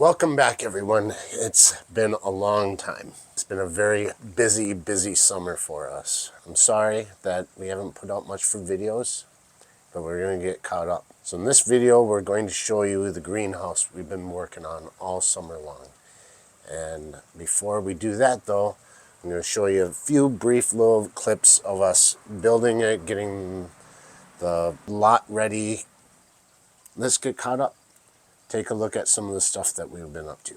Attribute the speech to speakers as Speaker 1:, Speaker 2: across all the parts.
Speaker 1: Welcome back, everyone. It's been a long time. It's been a very busy summer for us. I'm sorry that we haven't put out much for videos, but we're going to get caught up. So in this video, we're going to show you the greenhouse we've been working on all summer long. And before we do that, though, I'm going to show you a few brief little clips of us building it, getting the lot ready. Let's get caught up. Take a look at some of the stuff that we've been up to.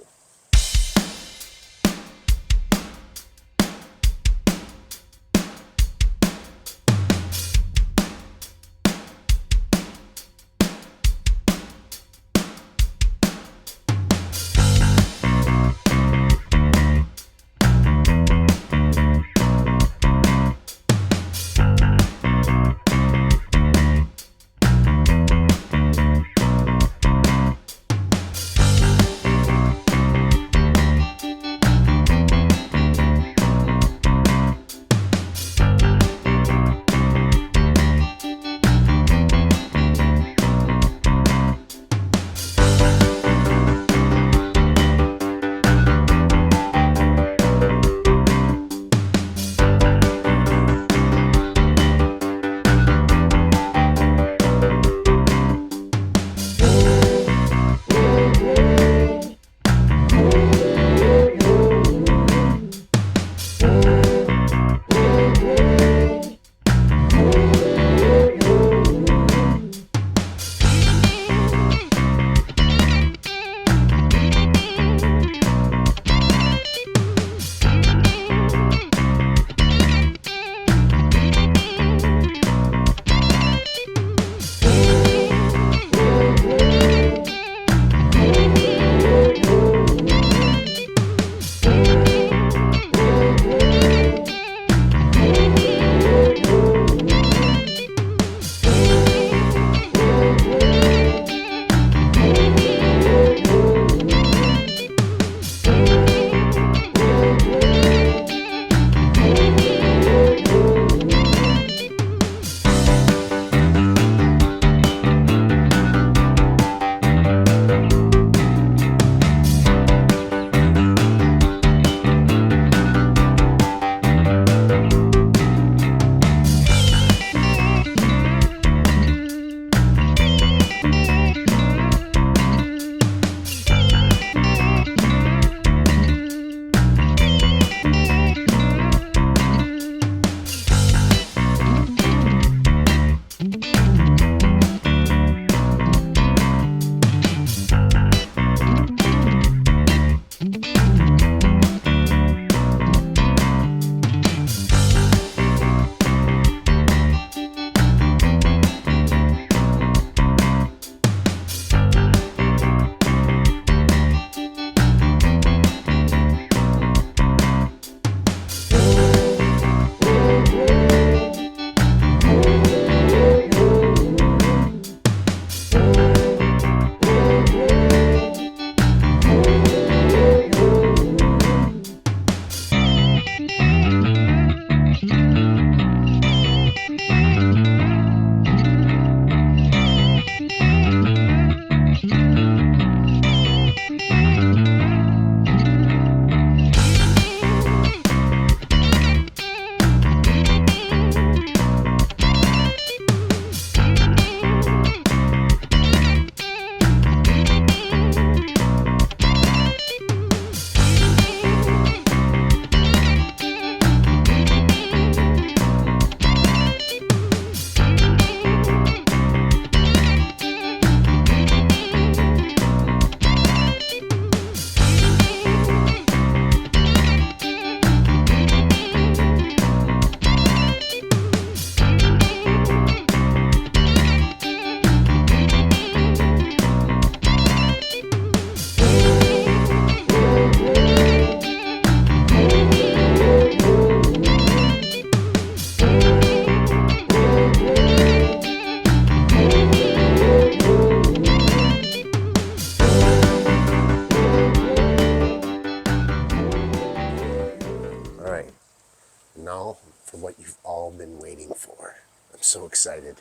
Speaker 1: Now for what you've all been waiting for. I'm so excited.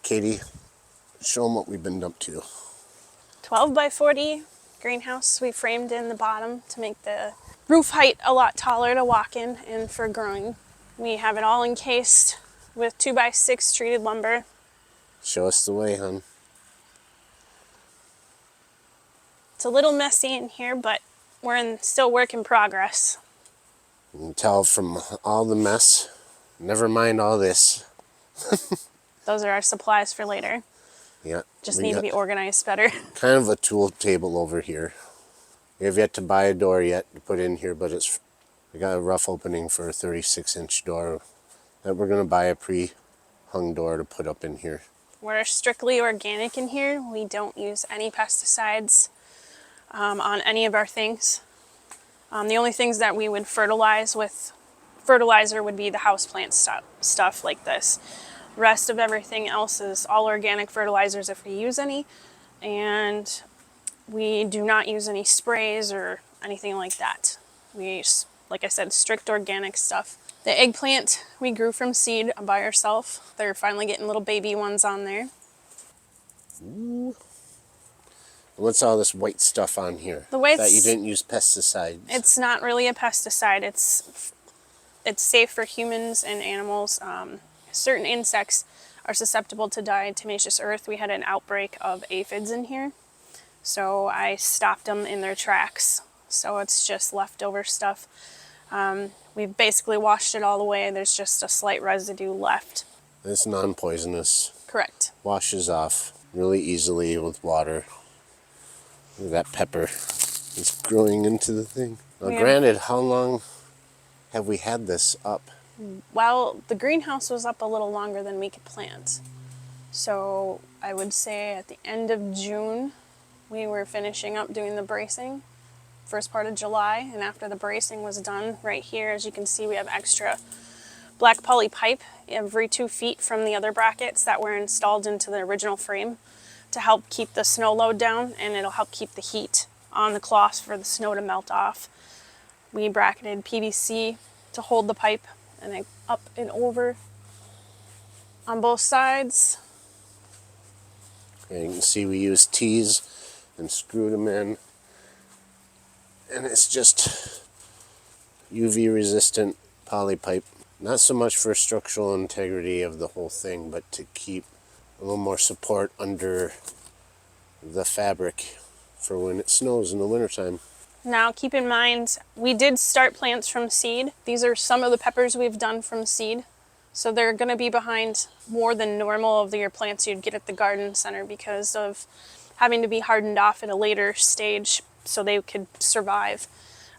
Speaker 1: Katie, show them what we've been up to.
Speaker 2: 12 by 40 greenhouse. We framed in the bottom to make the roof height a lot taller to walk in and for growing. We have it all encased with 2x6 treated lumber.
Speaker 1: Show us the way, hon.
Speaker 2: It's a little messy in here, but we're still work in progress.
Speaker 1: You can tell from all the mess. Never mind all this.
Speaker 2: Those are our supplies for later.
Speaker 1: Yeah.
Speaker 2: Just
Speaker 1: we
Speaker 2: need to
Speaker 1: got
Speaker 2: be organized better.
Speaker 1: kind of a tool table over here. We have yet to buy a door yet to put in here, but we got a rough opening for a 36-inch door that we're going to buy a pre-hung door to put up in here.
Speaker 2: We're strictly organic in here. We don't use any pesticides on any of our things. The only things that we would fertilize with fertilizer would be the houseplant stuff like this. The rest of everything else is all organic fertilizers if we use any, and we do not use any sprays or anything like that. We use, like I said, strict organic stuff. The eggplant we grew from seed by ourselves. They're finally getting little baby ones on there.
Speaker 1: Ooh. What's all this white stuff on here?
Speaker 2: The white
Speaker 1: that you didn't use pesticides.
Speaker 2: It's not really a pesticide. It's safe for humans and animals. Certain insects are susceptible to diatomaceous earth. We had an outbreak of aphids in here, so I stopped them in their tracks. So it's just leftover stuff. We've basically washed it all away. There's just a slight residue left.
Speaker 1: It's non-poisonous.
Speaker 2: Correct.
Speaker 1: Washes off really easily with water. Look at that pepper. It's growing into the thing. Now, granted, how long have we had this up?
Speaker 2: Well, the greenhouse was up a little longer than we could plant. So I would say at the end of June, we were finishing up doing the bracing. First part of July, and after the bracing was done, right here, as you can see, we have extra black poly pipe every 2 feet from the other brackets that were installed into the original frame to help keep the snow load down, and it'll help keep the heat on the cloths for the snow to melt off. We bracketed PVC to hold the pipe and then up and over on both sides.
Speaker 1: And you can see we used T's and screwed them in. And it's just UV resistant poly pipe. Not so much for structural integrity of the whole thing, but to keep a little more support under the fabric for when it snows in the wintertime.
Speaker 2: Now keep in mind, we did start plants from seed. These are some of the peppers we've done from seed. So they're going to be behind more than normal of your plants you'd get at the garden center because of having to be hardened off at a later stage so they could survive.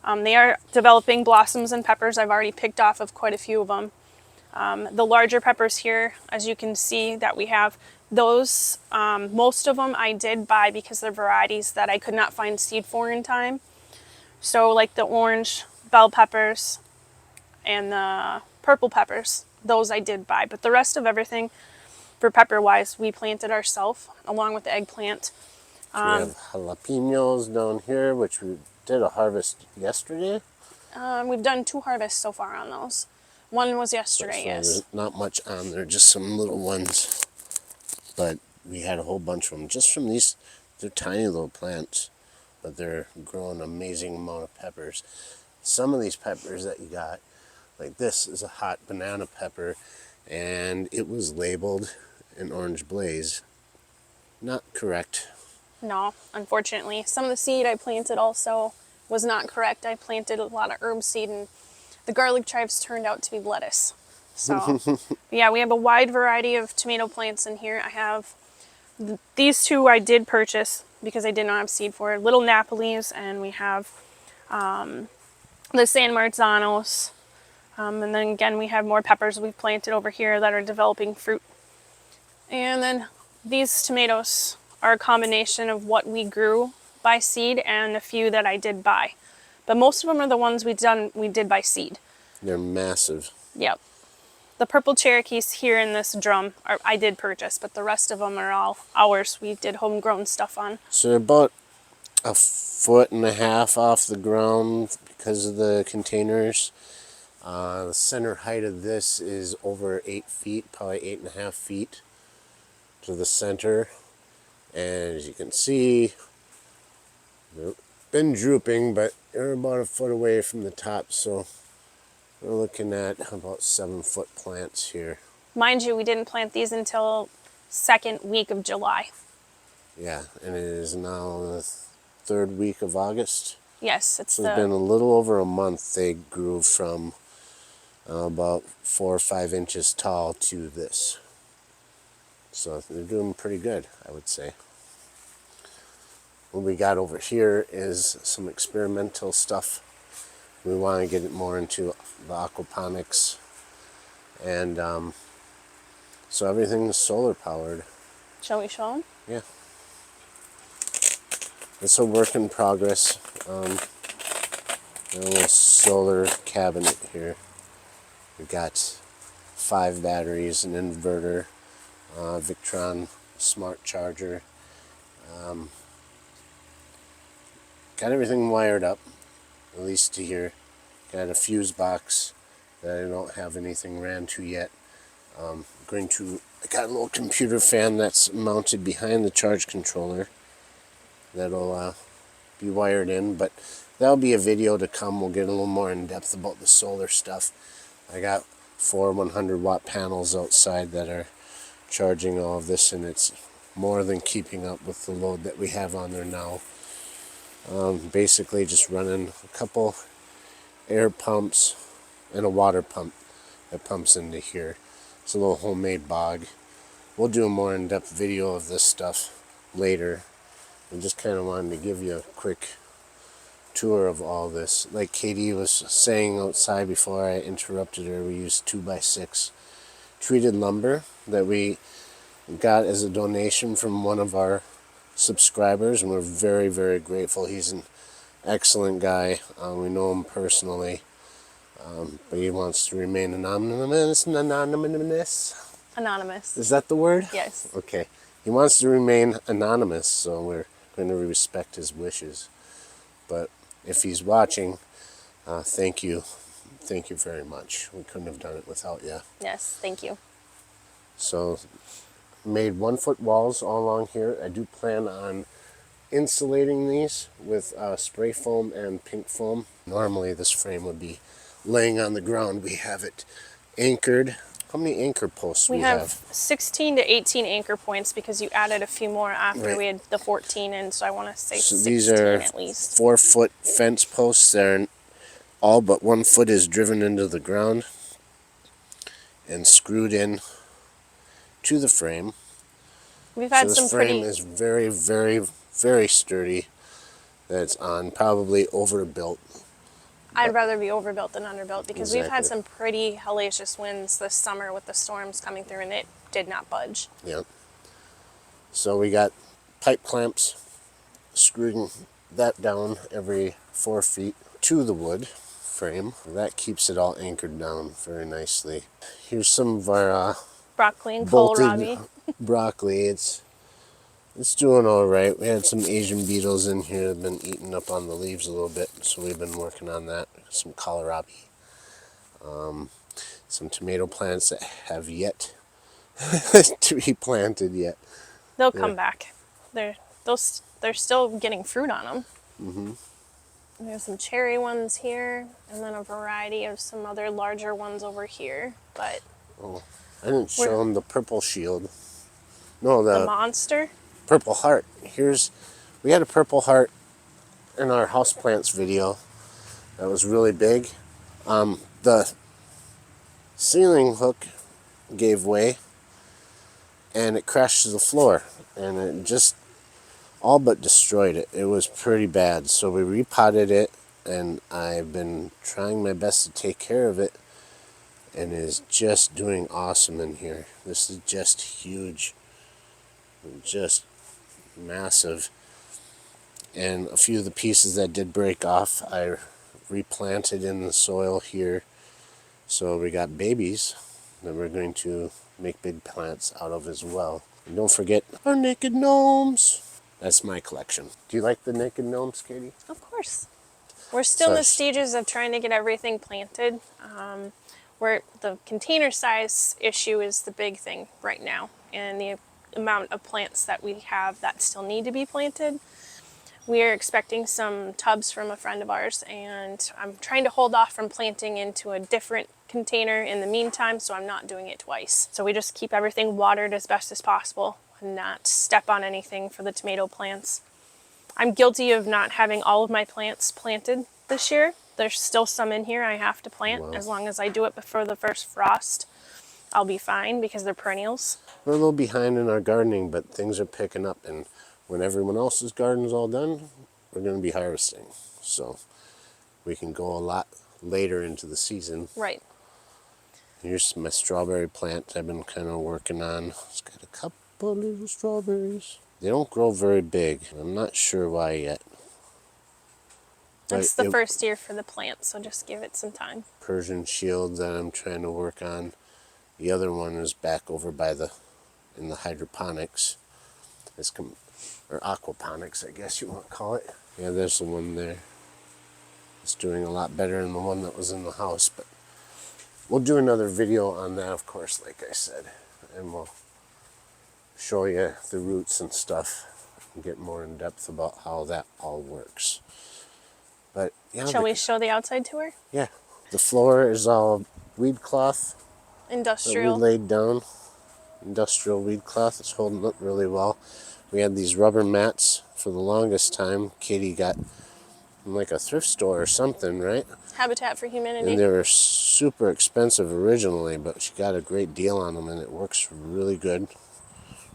Speaker 2: They are developing blossoms and peppers. I've already picked off of quite a few of them. The larger peppers here, as you can see that we have, those, most of them I did buy because they're varieties that I could not find seed for in time. So like the orange bell peppers and the purple peppers, those I did buy. But the rest of everything for pepper wise, we planted ourselves along with the eggplant.
Speaker 1: We have jalapenos down here, which we did a harvest yesterday.
Speaker 2: We've done 2 harvests so far on those. One was yesterday,
Speaker 1: So
Speaker 2: yes.
Speaker 1: there's not much on there, just some little ones. But we had a whole bunch of them just from these. They're tiny little plants, but they're growing an amazing amount of peppers. Some of these peppers that you got, like this is a hot banana pepper, and it was labeled an orange blaze. Not correct.
Speaker 2: No, unfortunately. Some of the seed I planted also was not correct. I planted a lot of herb seed, and the garlic chives turned out to be lettuce. So, yeah, we have a wide variety of tomato plants in here. I have these 2 I did purchase because I did not have seed for Little Napolis, and we have the San Marzanos. And then again, we have more peppers we've planted over here that are developing fruit. And then these tomatoes are a combination of what we grew by seed and a few that I did buy. But most of them are the ones we did by seed.
Speaker 1: They're massive.
Speaker 2: Yep. The purple Cherokees here in this drum I did purchase, but the rest of them are all ours. We did homegrown stuff on.
Speaker 1: So they're about 1.5 feet off the ground because of the containers. The center height of this is over 8 feet, probably 8.5 feet to the center. And as you can see, been drooping, but they're about a foot away from the top, so we're looking at about 7-foot plants here.
Speaker 2: Mind you, we didn't plant these until second week of July.
Speaker 1: Yeah, and it is now the 3rd week of August.
Speaker 2: Yes, it's
Speaker 1: So it's been a little over a month. They grew from about 4 or 5 inches tall to this. So they're doing pretty good, I would say. What we got over here is some experimental stuff. We want to get it more into the aquaponics. And so everything's solar powered.
Speaker 2: Shall we show them?
Speaker 1: Yeah. It's a work in progress. A little solar cabinet here. We got 5 batteries, an inverter, Victron smart charger. Got everything wired up, at least to here. Got a fuse box that I don't have anything ran to yet. I got a little computer fan that's mounted behind the charge controller that'll be wired in, but that'll be a video to come. We'll get a little more in depth about the solar stuff. I got 4 100-watt panels outside that are charging all of this, and it's more than keeping up with the load that we have on there now. Basically just running a couple air pumps and a water pump that pumps into here. It's a little homemade bog. We'll do a more in-depth video of this stuff later. I just kind of wanted to give you a quick tour of all this. Like Katie was saying outside before I interrupted her, we used 2x6 treated lumber that we got as a donation from one of our subscribers, and we're very, very grateful. He's an excellent guy. We know him personally, but he wants to remain anonymous.
Speaker 2: Anonymous.
Speaker 1: Is that the word?
Speaker 2: Yes.
Speaker 1: Okay. He wants to remain anonymous, so we're going to respect his wishes. But if he's watching, thank you. Thank you very much. We couldn't have done it without you.
Speaker 2: Yes, thank you.
Speaker 1: So, made 1-foot walls all along here. I do plan on insulating these with spray foam and pink foam. Normally this frame would be laying on the ground. We have it anchored. How many anchor posts
Speaker 2: We have 16 to 18 anchor points because you added a few more after
Speaker 1: Right.
Speaker 2: we had the 14 in, so I want to say
Speaker 1: So
Speaker 2: 16
Speaker 1: these are
Speaker 2: at least.
Speaker 1: 4-foot fence posts. They're all but 1 foot is driven into the ground and screwed in to the frame.
Speaker 2: We've had
Speaker 1: So
Speaker 2: some
Speaker 1: this frame
Speaker 2: pretty...
Speaker 1: is very, very, very sturdy. That's on, probably overbuilt.
Speaker 2: I'd rather be overbuilt than underbuilt because we've had
Speaker 1: Exactly.
Speaker 2: some pretty hellacious winds this summer with the storms coming through, and it did not budge.
Speaker 1: Yeah. So we got pipe clamps screwing that down every 4 feet to the wood frame. That keeps it all anchored down very nicely. Here's some of our
Speaker 2: Broccoli and
Speaker 1: bolted
Speaker 2: kohlrabi.
Speaker 1: broccoli. It's doing all right. We had some Asian beetles in here that have been eating up on the leaves a little bit, so we've been working on that. Some kohlrabi. Some tomato plants that have yet to be planted yet.
Speaker 2: They'll come back. They're still getting fruit on them. Mm-hmm. There's some cherry ones here, and then a variety of some other larger ones over here. But
Speaker 1: Oh, I didn't show them the purple shield. No,
Speaker 2: the monster.
Speaker 1: purple heart. We had a purple heart in our houseplants video that was really big. The ceiling hook gave way and it crashed to the floor, and it just all but destroyed it. It was pretty bad, so we repotted it, and I've been trying my best to take care of it, and it is just doing awesome in here. This is just huge, just massive. And a few of the pieces that did break off, I replanted in the soil here. So we got babies that we're going to make big plants out of as well. And don't forget our naked gnomes. That's my collection. Do you like the naked gnomes, Katie?
Speaker 2: Of course. We're still in the
Speaker 1: Such.
Speaker 2: stages of trying to get everything planted. Where the container size issue is the big thing right now, and the amount of plants that we have that still need to be planted. We are expecting some tubs from a friend of ours, and I'm trying to hold off from planting into a different container in the meantime, so I'm not doing it twice. So we just keep everything watered as best as possible and not step on anything for the tomato plants. I'm guilty of not having all of my plants planted this year. There's still some in here I have to plant.
Speaker 1: Wow.
Speaker 2: As long as I do it before the first frost, I'll be fine because they're perennials.
Speaker 1: We're a little behind in our gardening, but things are picking up, and when everyone else's garden's all done, we're going to be harvesting. So we can go a lot later into the season.
Speaker 2: Right.
Speaker 1: Here's my strawberry plant I've been kind of working on. It's got a couple little strawberries. They don't grow very big. I'm not sure why yet.
Speaker 2: It's the first year for the plant, so just give it some time.
Speaker 1: Persian shield that I'm trying to work on. The other one is back over by in the hydroponics. Or aquaponics, I guess you want to call it. Yeah, there's the one there. It's doing a lot better than the one that was in the house, but we'll do another video on that, of course, like I said, and we'll show you the roots and stuff and get more in depth about how that all works. But yeah,
Speaker 2: Shall we show the outside tour?
Speaker 1: Yeah, the floor is all weed cloth that we
Speaker 2: Industrial.
Speaker 1: laid down. Industrial weed cloth. It's holding up really well. We had these rubber mats for the longest time. Katie got from like a thrift store or something, right?
Speaker 2: Habitat for Humanity.
Speaker 1: And they were super expensive originally, but she got a great deal on them, and it works really good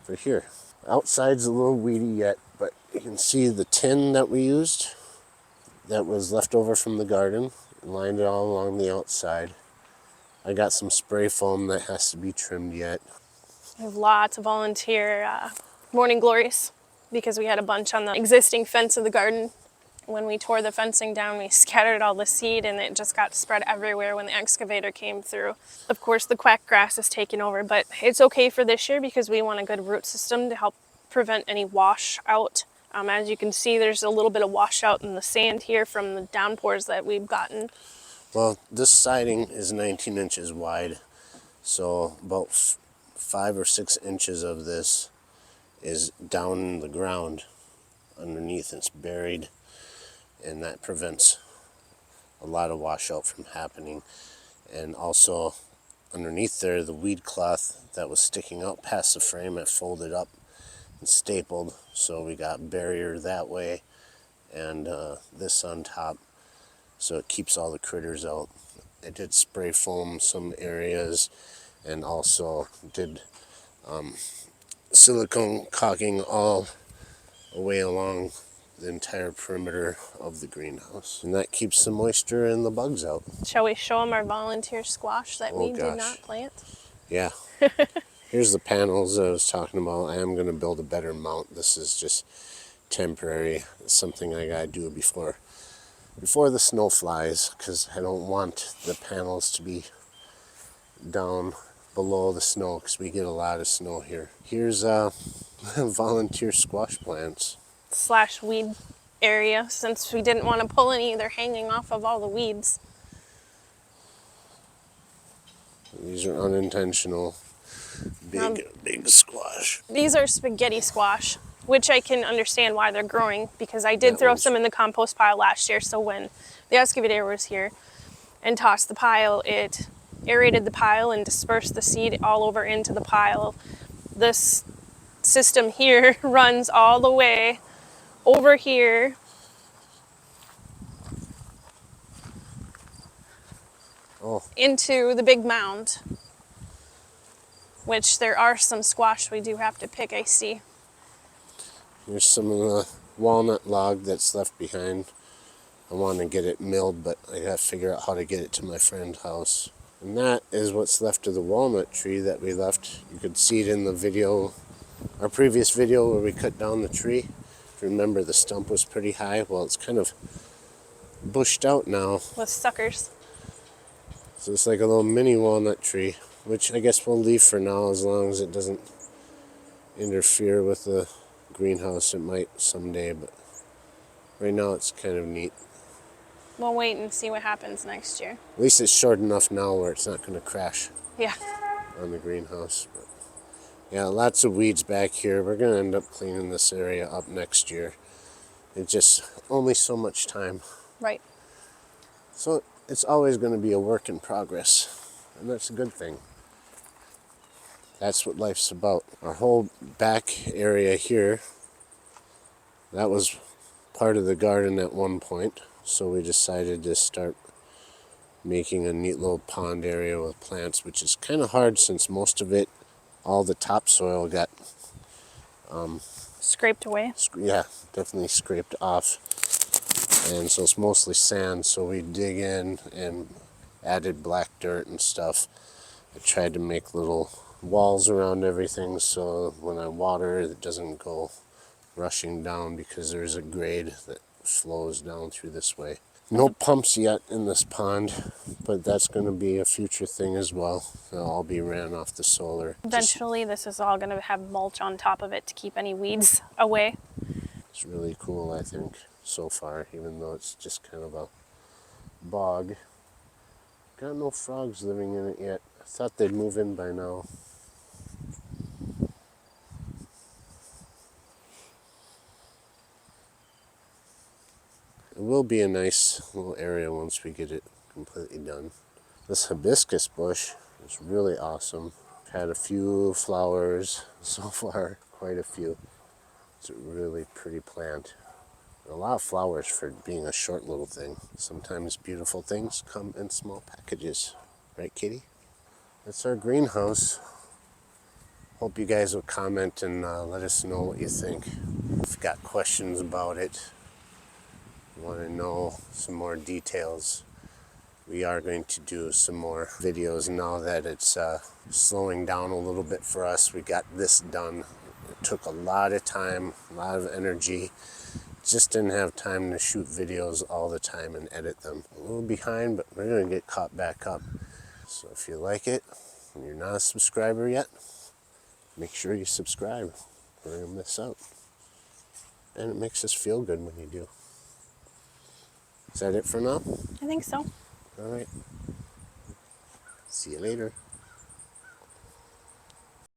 Speaker 1: for here. Outside's a little weedy yet, but you can see the tin that we used that was left over from the garden. Lined it all along the outside. I got some spray foam that has to be trimmed yet.
Speaker 2: We have lots of volunteer morning glories because we had a bunch on the existing fence of the garden. When we tore the fencing down, we scattered all the seed and it just got spread everywhere when the excavator came through. Of course, the quack grass is taken over, but it's okay for this year because we want a good root system to help prevent any washout. As you can see, there's a little bit of washout in the sand here from the downpours that we've gotten.
Speaker 1: Well, this siding is 19 inches wide, so about 5 or 6 inches of this is down in the ground underneath. It's buried, and that prevents a lot of washout from happening. And also underneath there, the weed cloth that was sticking out past the frame, it folded up and stapled, so we got barrier that way, and this on top, so it keeps all the critters out. I did spray foam some areas, and also did silicone caulking all the way along the entire perimeter of the greenhouse, and that keeps the moisture and the bugs out.
Speaker 2: Shall we show them our volunteer squash that we
Speaker 1: gosh.
Speaker 2: did not plant?
Speaker 1: Yeah. Here's the panels I was talking about. I am going to build a better mount. This is just temporary. It's something I got to do before the snow flies, because I don't want the panels to be down below the snow, because we get a lot of snow here. Here's volunteer squash plants.
Speaker 2: / weed area, since we didn't want to pull any, they're hanging off of all the weeds.
Speaker 1: These are unintentional. Big squash.
Speaker 2: These are spaghetti squash, which I can understand why they're growing, because I did throw some in the compost pile last year. So when the excavator was here and tossed the pile, it aerated the pile and dispersed the seed all over into the pile. This system here runs all the way over here into the big mound, which there are some squash we do have to pick, I see.
Speaker 1: Here's some of the walnut log that's left behind. I want to get it milled, but I got to figure out how to get it to my friend's house. And that is what's left of the walnut tree that we left. You could see it in the video, our previous video where we cut down the tree. If you remember, the stump was pretty high. Well, it's kind of bushed out now.
Speaker 2: With suckers.
Speaker 1: So it's like a little mini walnut tree, which I guess we'll leave for now as long as it doesn't interfere with the greenhouse. It might someday, but right now it's kind of neat.
Speaker 2: We'll wait and see what happens next year.
Speaker 1: At least it's short enough now where it's not going to crash
Speaker 2: Yeah.
Speaker 1: on the greenhouse. But yeah, lots of weeds back here. We're going to end up cleaning this area up next year. It's just only so much time.
Speaker 2: Right.
Speaker 1: So it's always going to be a work in progress, and that's a good thing. That's what life's about. Our whole back area here, that was part of the garden at one point, so we decided to start making a neat little pond area with plants, which is kind of hard since most of it, all the topsoil got,
Speaker 2: Scraped away.
Speaker 1: yeah, definitely scraped off. And so it's mostly sand, so we dig in and added black dirt and stuff. I tried to make little walls around everything so when I water it doesn't go rushing down because there's a grade that flows down through this way. No pumps yet in this pond, but that's going to be a future thing as well. They'll all be ran off the solar.
Speaker 2: Eventually, this is all going to have mulch on top of it to keep any weeds away.
Speaker 1: It's really cool, I think, so far, even though it's just kind of a bog. Got no frogs living in it yet. I thought they'd move in by now. It will be a nice little area once we get it completely done. This hibiscus bush is really awesome. I've had a few flowers so far, quite a few. It's a really pretty plant. A lot of flowers for being a short little thing. Sometimes beautiful things come in small packages. Right, Kitty? That's our greenhouse. Hope you guys will comment and let us know what you think. If you've got questions about it, want to know some more details, we are going to do some more videos now that it's slowing down a little bit for us. We got this done. It took a lot of time, a lot of energy. Just didn't have time to shoot videos all the time and edit them. A little behind, but we're going to get caught back up. So if you like it and you're not a subscriber yet, make sure you subscribe. We're going to miss out. And it makes us feel good when you do. Is that it for now?
Speaker 2: I think so.
Speaker 1: All right. See you later.